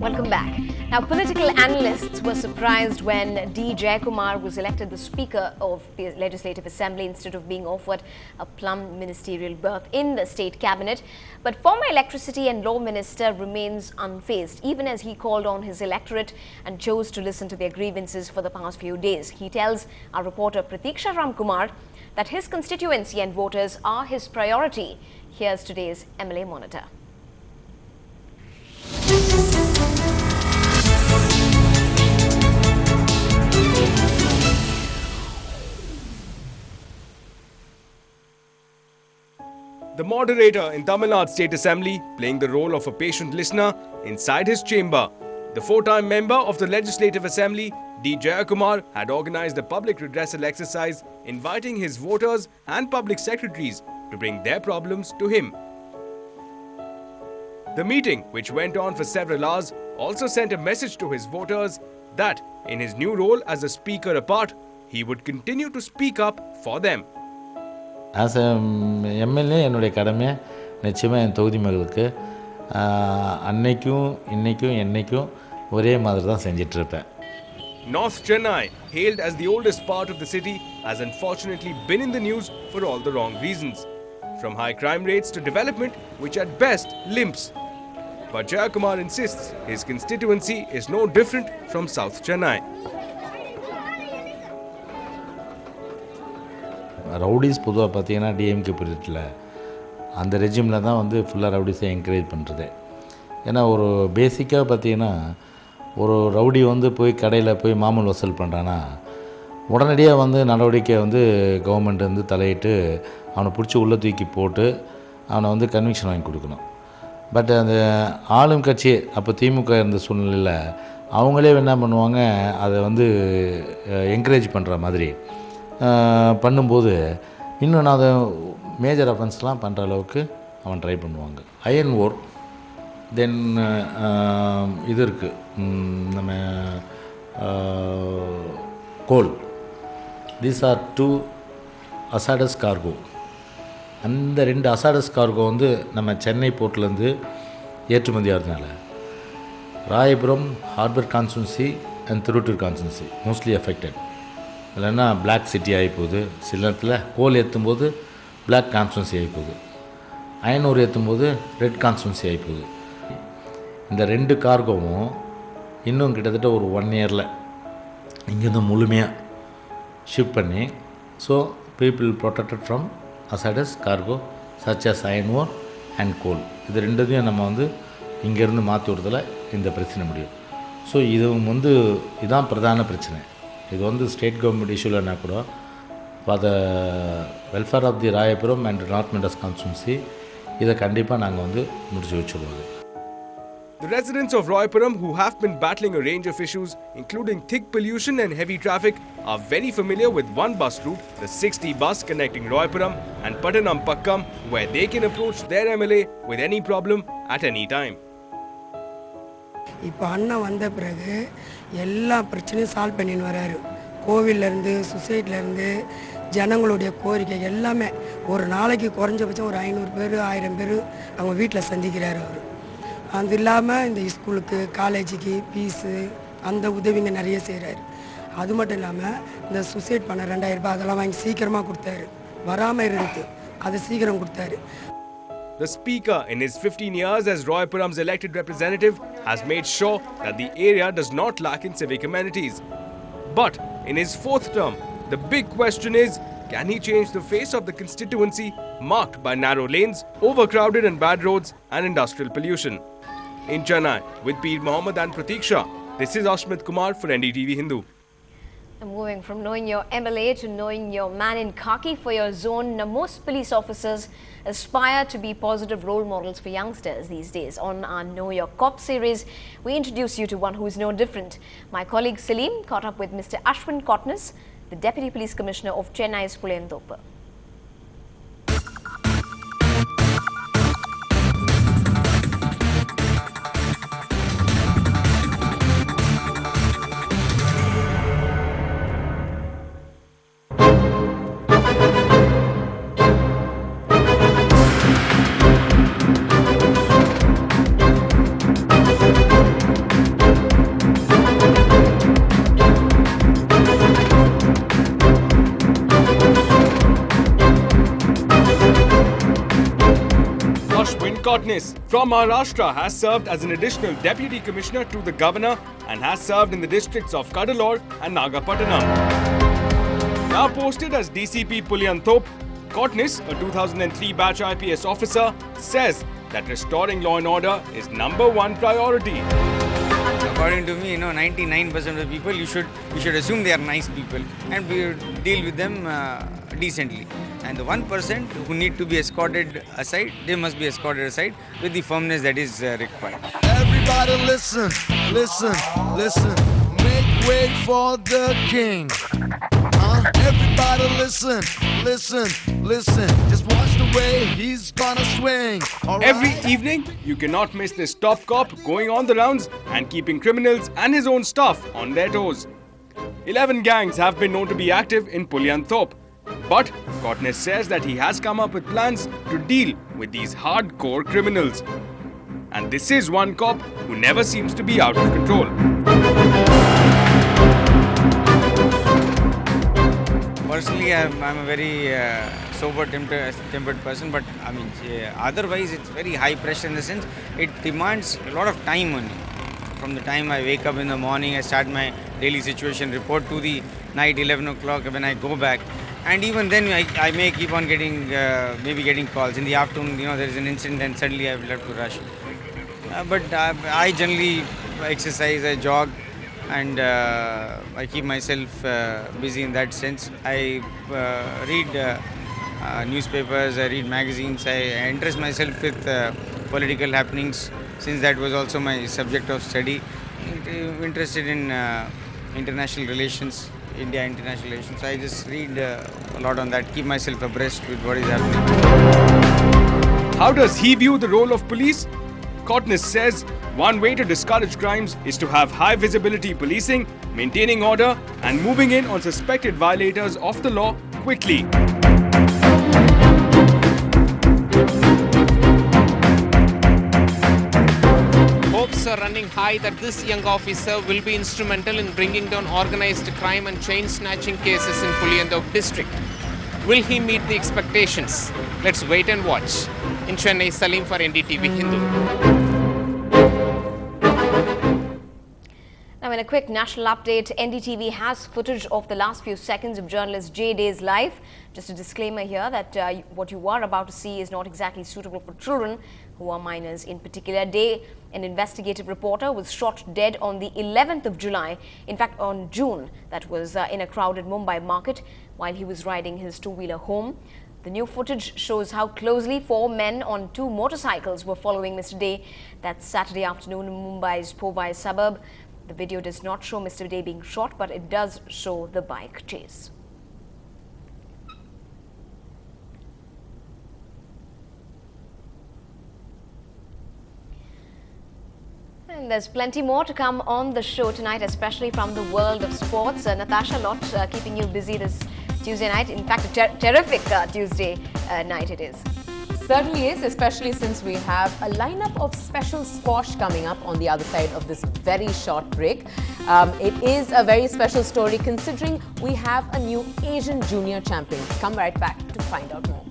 Welcome back. Now, political analysts were surprised when D. Jayakumar was elected the Speaker of the Legislative Assembly instead of being offered a plum ministerial berth in the state cabinet. But former Electricity and Law Minister remains unfazed, even as he called on his electorate and chose to listen to their grievances for the past few days. He tells our reporter Pratiksha Ramkumar that his constituency and voters are his priority. Here's today's MLA Monitor. The moderator in Tamil Nadu State Assembly playing the role of a patient listener inside his chamber. The four-time member of the Legislative Assembly, D. Jayakumar, had organized a public redressal exercise inviting his voters and public secretaries to bring their problems to him. The meeting, which went on for several hours, also sent a message to his voters that in his new role as a speaker apart, he would continue to speak up for them. As a MLA, என்னுடைய கடமை நிச்சயமாக என் தொகுதி மக்களுக்கு அன்னைக்கும் இன்னைக்கும் என்னைக்கும் ஒரே மாதிரி தான் செஞ்சிட்டு இருப்பேன். North Chennai, hailed as the oldest part of the city, has unfortunately been in the news for all the wrong reasons. From high crime rates to development which at best limps. But Jayakumar insists his constituency is no different from South Chennai. Rowdies பொதுவாக பார்த்தீங்கன்னா DMK பீரியட்டில் அந்த ரெஜிமில் தான் வந்து ஃபுல்லாக ரவுடிஸை encourage பண்ணுறது. ஏன்னா ஒரு பேசிக்காக பார்த்தீங்கன்னா ஒரு ரவுடி வந்து போய் கடையில் போய் மாமூல் வசூல் பண்ணுறான்னா உடனடியாக வந்து நடவடிக்கை வந்து கவர்மெண்ட் வந்து தலையிட்டு அவனை பிடிச்சி உள்ளே தூக்கி போட்டு அவனை வந்து கன்விக்ஷன் வாங்கி கொடுக்கணும். பட் அந்த ஆளும் கட்சி அப்போ திமுக இருந்த சூழ்நிலையில் அவங்களே என்ன பண்ணுவாங்க, அதை வந்து என்கரேஜ் பண்ணுற மாதிரி பண்ணும்போது இன்னும் நான் அதை மேஜர் அஃபென்ஸ்லாம் பண்ணுற அளவுக்கு அவன் ட்ரை பண்ணுவாங்க. அயன் ஓர் தென் இது இருக்குது நம்ம coal. These are two hazardous cargo. அந்த ரெண்டு அசாடஸ் கார்கோ வந்து நம்ம சென்னை போர்ட்லேருந்து ஏற்றுமதி ஆகிறதுனால Royapuram harbour constituency and Tiruvattur constituency mostly affected. இல்லைன்னா பிளாக் சிட்டி ஆகிப்போகுது. சில நேரத்தில் கோல் ஏற்றும்போது பிளாக் கான்ஸ்டுவன்சி ஆகிப்போகுது, அயனூர் ஏற்றும்போது ரெட் கான்ஸ்டுவன்சி ஆகிப்போகுது. இந்த ரெண்டு கார்கோவும் இன்னும் கிட்டத்தட்ட ஒரு 1 இயரில் இங்கேருந்து முழுமையாக ஷிஃப்ட் பண்ணி so people protected from hazardous cargo such as iron ore and coal. இது ரெண்டுத்தையும் நம்ம வந்து இங்கேருந்து மாற்றி விடுறதுல இந்த பிரச்சனை முடியும். ஸோ இது வந்து இதுதான் பிரதான பிரச்சனை. இது வந்து ஸ்டேட் கவர்மெண்ட் இஷ்யூலன்னா கூட for the welfare of the Royapuram and north Madras constituency இதை கண்டிப்பாக நாங்கள் வந்து முடிச்சு வச்சுருவோம். The residents of Royapuram, who have been battling a range of issues, including thick pollution and heavy traffic, are very familiar with one bus route, the 60 bus connecting Royapuram and Patanampakkam, where they can approach their MLA with any problem at any time. இப்போ அண்ணா வந்த பிறகு எல்லா பிரச்சனையும் solve பண்ணின்னு வராரு. கோவிலேருந்து சொசைட்டிலேருந்து ஜனங்களுடைய கோரிக்கை எல்லாமே ஒரு நாளைக்கு குறைஞ்சபட்சம் ஒரு 500 பேர் 1000 பேர் அவங்க வீட்டில் சந்திக்கிறார் அவர். அது இல்லாமல் இந்த ஸ்கூலுக்கு காலேஜுக்கு ஃபீஸு அந்த உதவிங்க நிறைய செய்கிறாரு. அது மட்டும் இல்லாமல் இந்த சூசைட் பண்ண 2000 ரூபாய் அதெல்லாம் வாங்கி சீக்கிரமாக கொடுத்தாரு. வராமல் இருந்து அதை சீக்கிரம் கொடுத்தாரு. The Speaker, in his 15 years as Royapuram's elected representative, has made sure that the area does not lack in civic amenities. But in his 4th term, the big question is, can he change the face of the constituency marked by narrow lanes, overcrowded and bad roads and industrial pollution? In Chennai, with Peer Mohammed and Pratiksha, this is Ashmit Kumar for NDTV Hindu. Moving from knowing your MLA to knowing your man in khaki for your zone, most police officers aspire to be positive role models for youngsters these days. On our Know Your Cop series, we introduce you to one who is no different. My colleague Salim caught up with Mr. Ashwin Kotnis, the Deputy Police Commissioner of Chennai's Pulendoppa. Kotnis from Maharashtra has served as an additional deputy commissioner to the governor and has served in the districts of Cuddalore and Nagapattinam. Now posted as DCP Pulyanthop, Kotnis, a 2003 batch IPS officer, says that restoring law and order is #1 priority. According to me, 99% of the people, you should assume they are nice people and we deal with them decently. And the 1% who need to be escorted aside, they must be escorted aside with the firmness that is required. Everybody listen, listen, listen. Make way for the king. Everybody listen, listen, listen. Just watch the way he's gonna swing. All right? Every evening, you cannot miss this top cop going on the rounds and keeping criminals and his own staff on their toes. 11 gangs have been known to be active in Pulyanthop. But Kotnis says that he has come up with plans to deal with these hardcore criminals. And this is one cop who never seems to be out of control. Personally, I'm a very sober-tempered person, but I mean, otherwise it's very high pressure in the sense it demands a lot of time on me. From the time I wake up in the morning, I start my daily situation report to the night 11 o'clock when I go back. And even then, I may keep on getting, maybe getting calls. In the afternoon, there is an incident and suddenly I will have to rush. But I generally exercise, I jog, and I keep myself busy in that sense. I read newspapers, I read magazines, I interest myself with political happenings, since that was also my subject of study. Interested in international relations, India international relations. I just read a lot on that, keep myself abreast with what is happening. How does he view the role of police? Kotnis says one way to discourage crimes is to have high visibility policing, maintaining order and moving in on suspected violators of the law quickly. Hopes are running high that this young officer will be instrumental in bringing down organized crime and chain snatching cases in Pulyanthop district. Will he meet the expectations? Let's wait and watch. In Chennai, Salim for NDTV Hindu. Now, in a quick national update, NDTV has footage of the last few seconds of journalist J. Day's life. Just a disclaimer here that what you are about to see is not exactly suitable for children who are minors. In particular, Day, an investigative reporter, was shot dead on the 11th of July, in fact on June, that was in a crowded Mumbai market while he was riding his two-wheeler home. The new footage shows how closely 4 men on 2 motorcycles were following Mr. Day that Saturday afternoon in Mumbai's Povai suburb. The video does not show Mr. Day being shot, but it does show the bike chase. And there's plenty more to come on the show tonight, especially from the world of sports. Natasha Lott keeping you busy this Tuesday night. In fact, a terrific Tuesday night it is. Certainly is, especially since we have a lineup of special squash coming up on the other side of this very short break. It is a very special story considering we have a new Asian junior champion. Come right back to find out more.